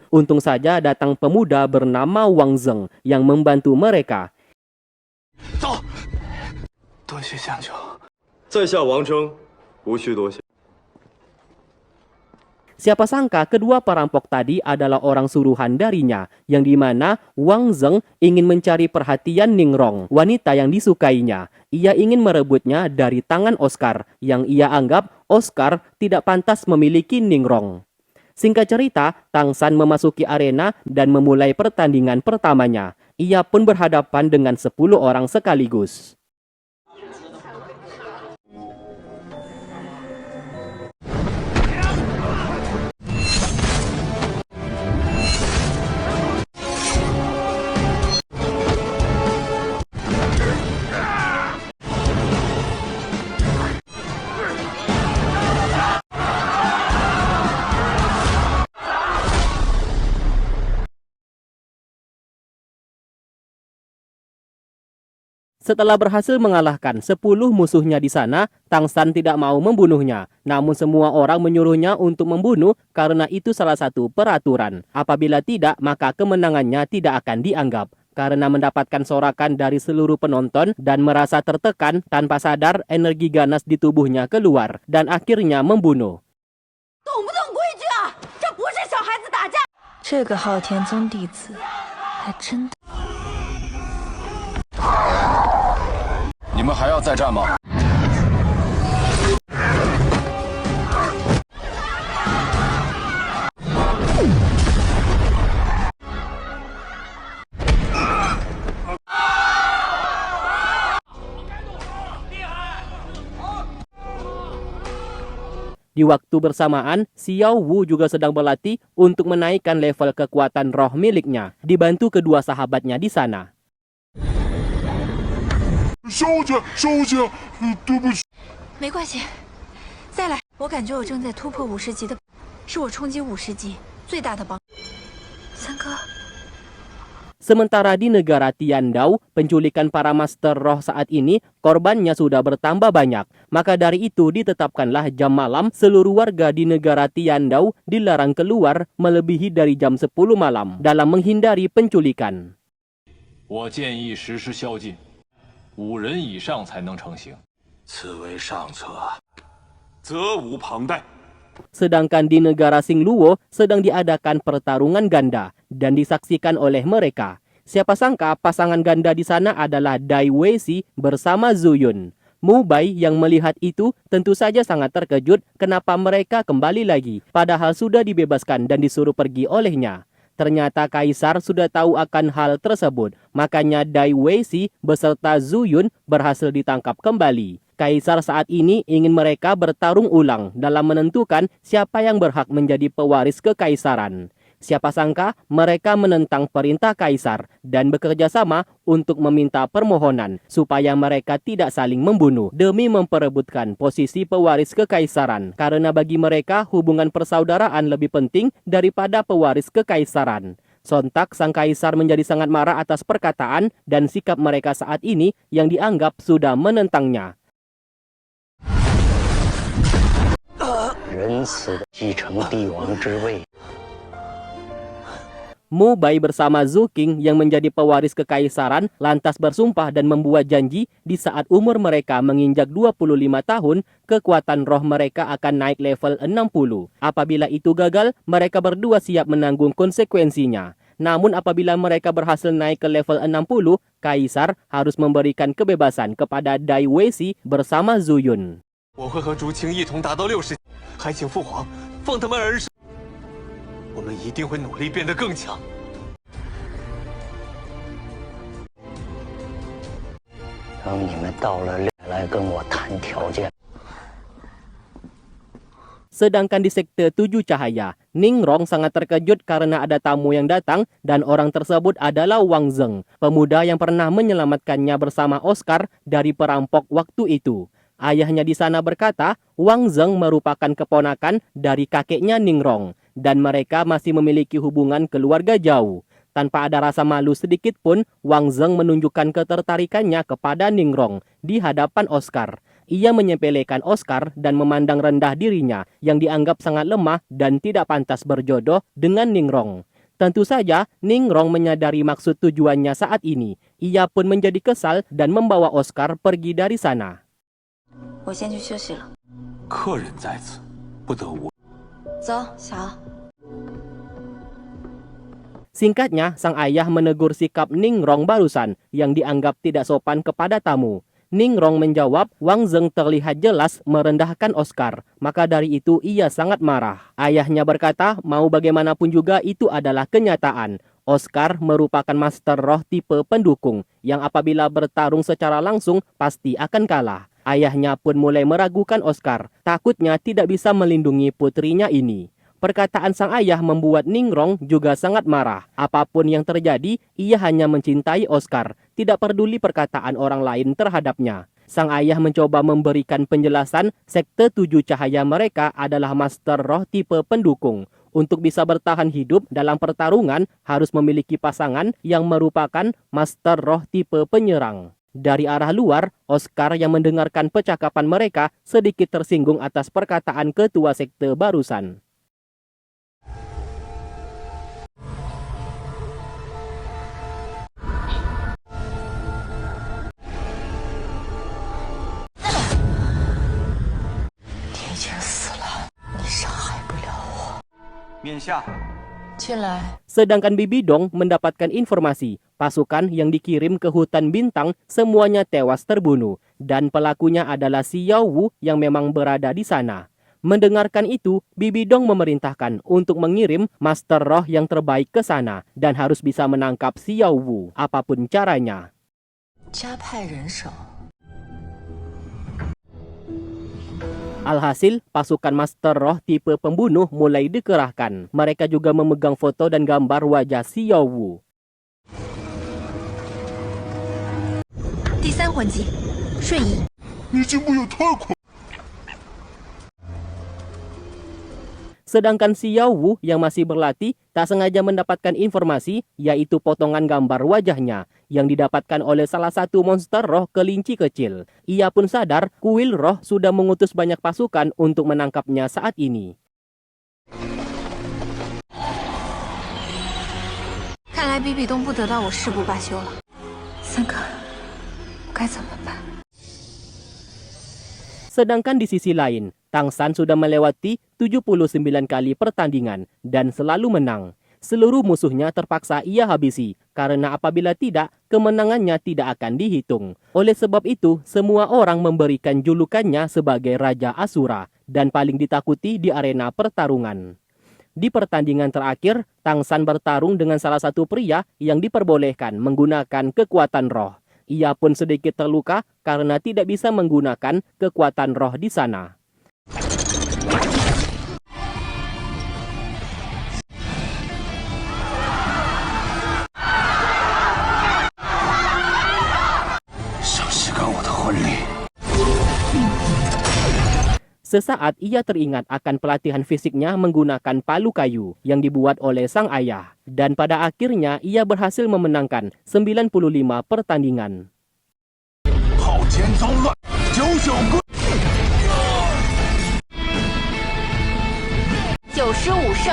Untung saja datang pemuda bernama Wang Zeng yang membantu mereka. 走，多谢相救。在下王征，无需多谢。 Siapa sangka kedua perampok tadi adalah orang suruhan darinya, yang dimana Wang Zeng ingin mencari perhatian Ningrong, wanita yang disukainya. Ia ingin merebutnya dari tangan Oscar, yang ia anggap Oscar tidak pantas memiliki Ningrong. Singkat cerita, Tang San memasuki arena dan memulai pertandingan pertamanya. Ia pun berhadapan dengan 10 orang sekaligus. Setelah berhasil mengalahkan 10 musuhnya di sana, Tang San tidak mau membunuhnya. Namun semua orang menyuruhnya untuk membunuh karena itu salah satu peraturan. Apabila tidak, maka kemenangannya tidak akan dianggap. Karena mendapatkan sorakan dari seluruh penonton dan merasa tertekan, tanpa sadar energi ganas di tubuhnya keluar dan akhirnya membunuh. 懂不懂规矩啊？这不是小孩子打架。这个昊天宗弟子还真的。 你们还要再战吗？ Di waktu bersamaan, Xiao Wu juga sedang berlatih untuk menaikkan level kekuatan roh miliknya, dibantu kedua sahabatnya di sana. 少姐，对不起。没关系，再来。我感觉我正在突破50级的，是我冲击50级最大的帮。三哥。 Sementara di negara Tiandao, penculikan para master roh saat ini, korbannya sudah bertambah banyak. Maka dari itu ditetapkanlah jam malam seluruh warga di negara Tiandao dilarang keluar melebihi dari jam 10 malam dalam menghindari penculikan. 我建议实施宵禁，5人以上才能成行。此为上策，责无旁贷。 Sedangkan di negara Xingluo sedang diadakan pertarungan ganda dan disaksikan oleh mereka. Siapa sangka pasangan ganda di sana adalah Dai Weishi bersama Zhu Yun. Mu Bai yang melihat itu tentu saja sangat terkejut kenapa mereka kembali lagi, padahal sudah dibebaskan dan disuruh pergi olehnya. Ternyata Kaisar sudah tahu akan hal tersebut, makanya Dai Weishi beserta Zhu Yun berhasil ditangkap kembali. Kaisar saat ini ingin mereka bertarung ulang dalam menentukan siapa yang berhak menjadi pewaris kekaisaran. Siapa sangka mereka menentang perintah Kaisar dan bekerja sama untuk meminta permohonan supaya mereka tidak saling membunuh demi memperebutkan posisi pewaris kekaisaran. Karena bagi mereka hubungan persaudaraan lebih penting daripada pewaris kekaisaran. Sontak sang kaisar menjadi sangat marah atas perkataan dan sikap mereka saat ini yang dianggap sudah menentangnya. 仁慈地继承帝王之位。 Mu Bai bersama Zhu Qing yang menjadi pewaris kekaisaran lantas bersumpah dan membuat janji di saat umur mereka menginjak 25 tahun, kekuatan roh mereka akan naik level 60. Apabila itu gagal, mereka berdua siap menanggung konsekuensinya. Namun apabila mereka berhasil naik ke level 60, Kaisar harus memberikan kebebasan kepada Dai Weishi bersama Zhu Yun. 我会和竹青一同达到60，还请父皇放他们而生。我们一定会努力变得更强。等你们到了来跟我谈条件。 Sedangkan di sekte 7 cahaya, Ningrong sangat terkejut karena ada tamu yang datang dan orang tersebut adalah Wang Zeng, pemuda yang pernah menyelamatkannya bersama Oscar dari perampok waktu itu. Ayahnya di sana berkata, Wang Zeng merupakan keponakan dari kakeknya Ningrong dan mereka masih memiliki hubungan keluarga jauh. Tanpa ada rasa malu sedikit pun, Wang Zeng menunjukkan ketertarikannya kepada Ningrong di hadapan Oscar. Ia menyepelekan Oscar dan memandang rendah dirinya yang dianggap sangat lemah dan tidak pantas berjodoh dengan Ningrong. Tentu saja, Ningrong menyadari maksud tujuannya saat ini. Ia pun menjadi kesal dan membawa Oscar pergi dari sana. 我先去休息了。客人在此，不得无。走，小奥。 Singkatnya, sang ayah menegur sikap Ningrong barusan yang dianggap tidak sopan kepada tamu. Ningrong menjawab, Wang Zheng terlihat jelas merendahkan Oscar, maka dari itu ia sangat marah. Ayahnya berkata, mau bagaimanapun juga itu adalah kenyataan. Oscar merupakan master roh tipe pendukung, yang apabila bertarung secara langsung pasti akan kalah. Ayahnya pun mulai meragukan Oscar, takutnya tidak bisa melindungi putrinya ini. Perkataan sang ayah membuat Ningrong juga sangat marah. Apapun yang terjadi, ia hanya mencintai Oscar, tidak peduli perkataan orang lain terhadapnya. Sang ayah mencoba memberikan penjelasan sekte 7 cahaya mereka adalah master roh tipe pendukung. Untuk bisa bertahan hidup dalam pertarungan, harus memiliki pasangan yang merupakan master roh tipe penyerang. Dari arah luar, Oscar yang mendengarkan percakapan mereka sedikit tersinggung atas perkataan ketua sekte barusan. Sedangkan Bibi Dong mendapatkan informasi pasukan yang dikirim ke hutan bintang semuanya tewas terbunuh dan pelakunya adalah Xiao Wu yang memang berada di sana. Mendengarkan itu, Bibi Dong memerintahkan untuk mengirim master roh yang terbaik ke sana dan harus bisa menangkap Xiao Wu apapun caranya. Alhasil, pasukan master roh tipe pembunuh mulai dikerahkan. Mereka juga memegang foto dan gambar wajah Xiao Wu. 第3魂技，瞬移。你进步也太快。 Sedangkan Xiao Wu yang masih berlatih tak sengaja mendapatkan informasi yaitu potongan gambar wajahnya yang didapatkan oleh salah satu monster roh kelinci kecil. Ia pun sadar kuil roh sudah mengutus banyak pasukan untuk menangkapnya saat ini. 看来比比东不得到我誓不罢休了。三哥，我该怎么办？ Sedangkan di sisi lain, Tang San sudah melewati 79 kali pertandingan dan selalu menang. Seluruh musuhnya terpaksa ia habisi, karena apabila tidak, kemenangannya tidak akan dihitung. Oleh sebab itu, semua orang memberikan julukannya sebagai Raja Asura dan paling ditakuti di arena pertarungan. Di pertandingan terakhir, Tang San bertarung dengan salah satu pria yang diperbolehkan menggunakan kekuatan roh. Ia pun sedikit terluka karena tidak bisa menggunakan kekuatan roh di sana. Sesaat ia teringat akan pelatihan fisiknya menggunakan palu kayu yang dibuat oleh sang ayah. Dan pada akhirnya ia berhasil memenangkan 95 pertandingan. 95胜，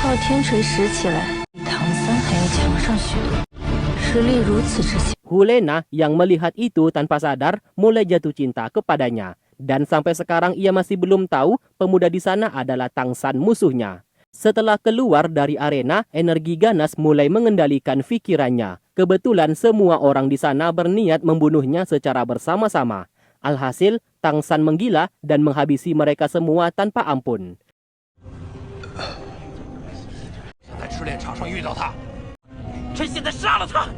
靠天锤石起来，比唐三还要强上许多，实力如此之强。 Hulena yang melihat itu tanpa sadar mulai jatuh cinta kepadanya. Dan sampai sekarang ia masih belum tahu pemuda di sana adalah Tang San musuhnya. Setelah keluar dari arena, energi ganas mulai mengendalikan pikirannya. Kebetulan semua orang di sana berniat membunuhnya secara bersama-sama. Alhasil, Tang San menggila dan menghabisi mereka semua tanpa ampun. 在赤炼场上遇到他，趁现在杀了他。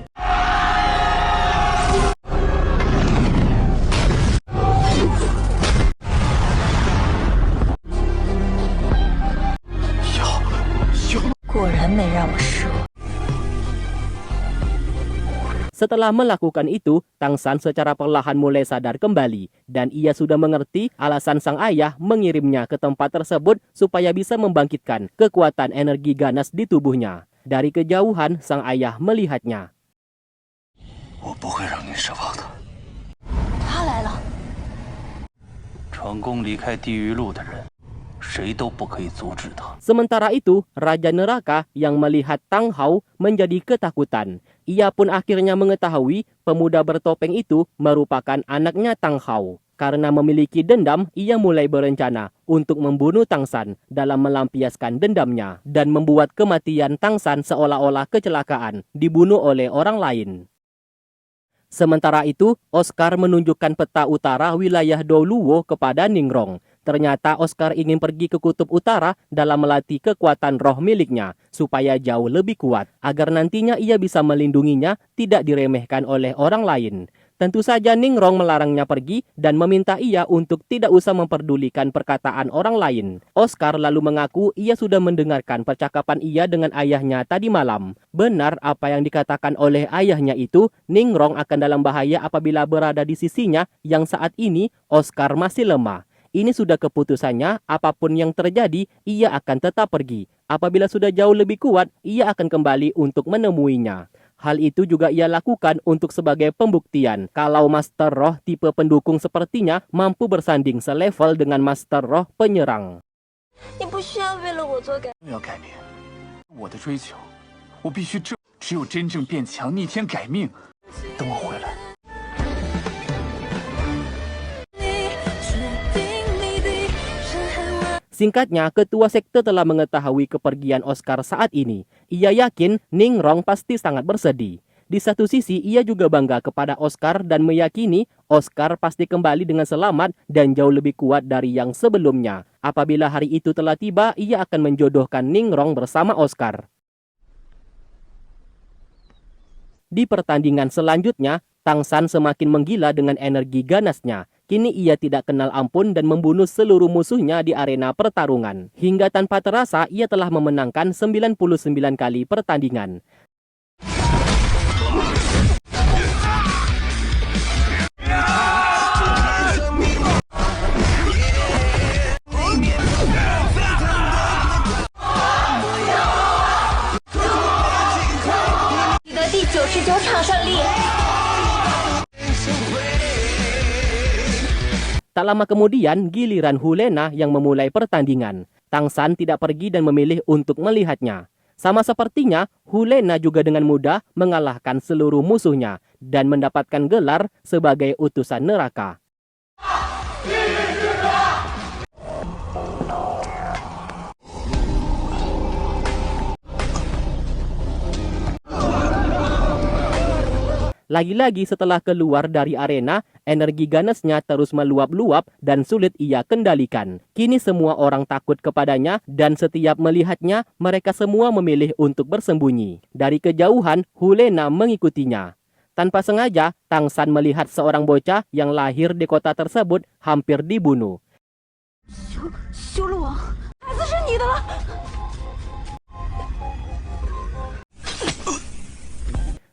果然没让我失望。 Setelah melakukan itu, Tang San secara perlahan mulai sadar kembali dan ia sudah mengerti alasan sang ayah mengirimnya ke tempat tersebut supaya bisa membangkitkan kekuatan energi ganas di tubuhnya. Dari kejauhan, sang ayah melihatnya. 我不会让你失望的。他来了。成功离开地狱路的人，谁都不可以阻止他。 Sementara itu, Raja Neraka yang melihat Tang Hao menjadi ketakutan. Ia pun akhirnya mengetahui pemuda bertopeng itu merupakan anaknya Tang Hao. Karena memiliki dendam, ia mulai berencana untuk membunuh Tang San dalam melampiaskan dendamnya dan membuat kematian Tang San seolah-olah kecelakaan, dibunuh oleh orang lain. Sementara itu, Oscar menunjukkan peta utara wilayah Doluo kepada Ningrong. Ternyata Oscar ingin pergi ke kutub utara dalam melatih kekuatan roh miliknya supaya jauh lebih kuat, agar nantinya ia bisa melindunginya tidak diremehkan oleh orang lain. Tentu saja Ningrong melarangnya pergi dan meminta ia untuk tidak usah memperdulikan perkataan orang lain. Oscar lalu mengaku ia sudah mendengarkan percakapan ia dengan ayahnya tadi malam. Benar apa yang dikatakan oleh ayahnya itu, Ningrong akan dalam bahaya apabila berada di sisinya yang saat ini Oscar masih lemah. Ini sudah keputusannya, apapun yang terjadi, ia akan tetap pergi. Apabila sudah jauh lebih kuat, ia akan kembali untuk menemuinya. Hal itu juga ia lakukan untuk sebagai pembuktian kalau Master Roh tipe pendukung sepertinya mampu bersanding selevel dengan Master Roh penyerang. 你不需要为了我做改。要改变我的追求，我必须只有真正变强，逆天改命。等我回来。 Singkatnya, ketua sekte telah mengetahui kepergian Oscar saat ini. Ia yakin Ningrong pasti sangat bersedih. Di satu sisi, ia juga bangga kepada Oscar dan meyakini Oscar pasti kembali dengan selamat dan jauh lebih kuat dari yang sebelumnya. Apabila hari itu telah tiba, ia akan menjodohkan Ningrong bersama Oscar. Di pertandingan selanjutnya, Tang San semakin menggila dengan energi ganasnya. Kini ia tidak kenal ampun dan membunuh seluruh musuhnya di arena pertarungan. Hingga tanpa terasa, ia telah memenangkan 99 kali pertandingan. Tak lama kemudian, giliran Hulena yang memulai pertandingan. Tang San tidak pergi dan memilih untuk melihatnya. Sama sepertinya, Hulena juga dengan mudah mengalahkan seluruh musuhnya dan mendapatkan gelar sebagai utusan neraka. Lagi-lagi setelah keluar dari arena, energi ganasnya terus meluap-luap dan sulit ia kendalikan. Kini semua orang takut kepadanya dan setiap melihatnya, mereka semua memilih untuk bersembunyi. Dari kejauhan, Hulena mengikutinya. Tanpa sengaja, Tang San melihat seorang bocah yang lahir di kota tersebut hampir dibunuh. 修罗王，孩子是你的了。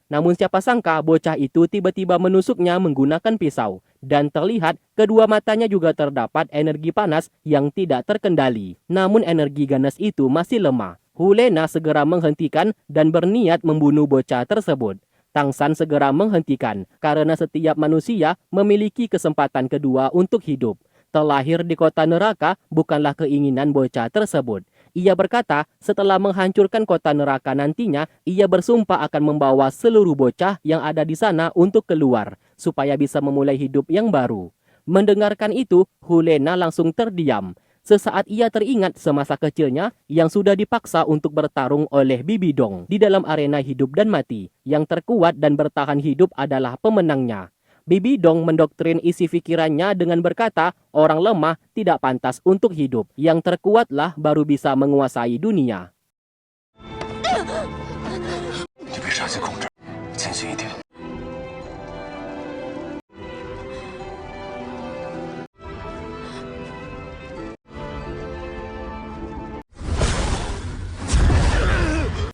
Namun siapa sangka bocah itu tiba-tiba menusuknya menggunakan pisau. Dan terlihat kedua matanya juga terdapat energi panas yang tidak terkendali. Namun energi ganas itu masih lemah. Hulena segera menghentikan dan berniat membunuh bocah tersebut. Tang San segera menghentikan karena setiap manusia memiliki kesempatan kedua untuk hidup. Terlahir di kota neraka bukanlah keinginan bocah tersebut. Ia berkata, setelah menghancurkan kota neraka nantinya, ia bersumpah akan membawa seluruh bocah yang ada di sana untuk keluar, supaya bisa memulai hidup yang baru. Mendengarkan itu, Hulena langsung terdiam. Sesaat ia teringat semasa kecilnya yang sudah dipaksa untuk bertarung oleh Bibi Dong di dalam arena hidup dan mati. Yang terkuat dan bertahan hidup adalah pemenangnya. Bibi Dong mendoktrin isi pikirannya dengan berkata, orang lemah tidak pantas untuk hidup. Yang terkuatlah baru bisa menguasai dunia.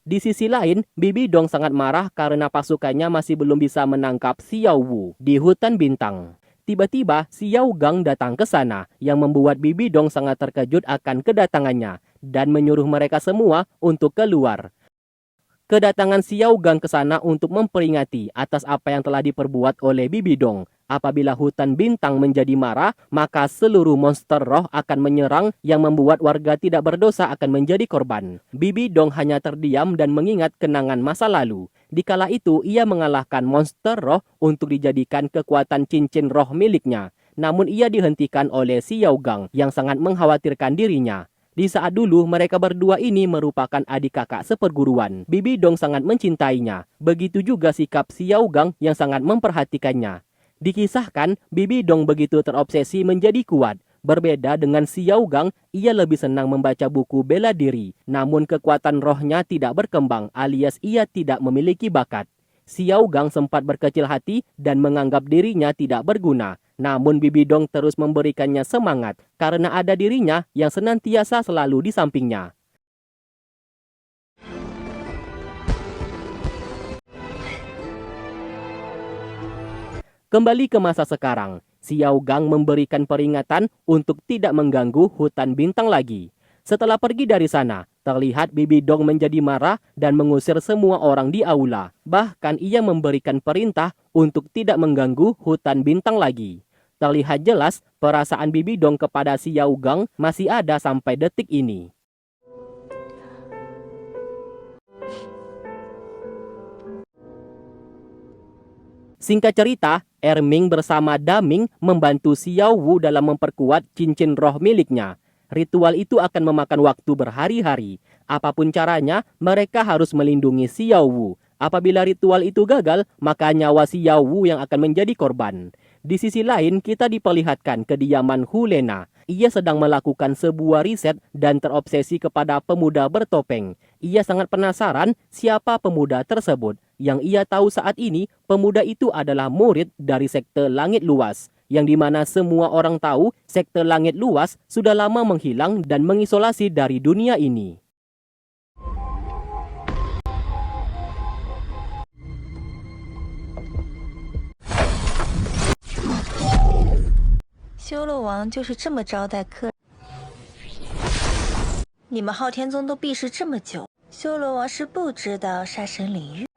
Di sisi lain, Bibi Dong sangat marah karena pasukannya masih belum bisa menangkap Xiao Wu di hutan bintang. Tiba-tiba, Xiao Gang datang ke sana yang membuat Bibi Dong sangat terkejut akan kedatangannya dan menyuruh mereka semua untuk keluar. Kedatangan Xiao Gang ke sana untuk memperingati atas apa yang telah diperbuat oleh Bibi Dong. Apabila hutan bintang menjadi marah, maka seluruh monster roh akan menyerang yang membuat warga tidak berdosa akan menjadi korban. Bibi Dong hanya terdiam dan mengingat kenangan masa lalu. Dikala itu, ia mengalahkan monster roh untuk dijadikan kekuatan cincin roh miliknya. Namun ia dihentikan oleh Xiao Gang yang sangat mengkhawatirkan dirinya. Di saat dulu, mereka berdua ini merupakan adik kakak seperguruan. Bibi Dong sangat mencintainya. Begitu juga sikap Xiao Gang yang sangat memperhatikannya. Dikisahkan, Bibi Dong begitu terobsesi menjadi kuat. Berbeda dengan Xiao Gang, ia lebih senang membaca buku bela diri. Namun kekuatan rohnya tidak berkembang alias ia tidak memiliki bakat. Xiao Gang sempat berkecil hati dan menganggap dirinya tidak berguna. Namun Bibi Dong terus memberikannya semangat karena ada dirinya yang senantiasa selalu di sampingnya. Kembali ke masa sekarang, Xiao Gang memberikan peringatan untuk tidak mengganggu hutan bintang lagi. Setelah pergi dari sana, terlihat Bibi Dong menjadi marah dan mengusir semua orang di aula. Bahkan ia memberikan perintah untuk tidak mengganggu hutan bintang lagi. Terlihat jelas perasaan Bibi Dong kepada Xiao Gang masih ada sampai detik ini. Singkat cerita, Erming bersama Daming membantu Xiao Wu dalam memperkuat cincin roh miliknya. Ritual itu akan memakan waktu berhari-hari. Apapun caranya, mereka harus melindungi Xiao Wu. Apabila ritual itu gagal, maka nyawa Xiao Wu yang akan menjadi korban. Di sisi lain, kita diperlihatkan kediaman Hu Lena. Ia sedang melakukan sebuah riset dan terobsesi kepada pemuda bertopeng. Ia sangat penasaran siapa pemuda tersebut. Yang ia tahu saat ini, pemuda itu adalah murid dari sekte Langit Luas. Yang dimana semua orang tahu sekte Langit Luas sudah lama menghilang dan mengisolasi dari dunia ini.修罗王就是这么招待客人。你们昊天宗都避世这么久，修罗王是不知道杀神领域。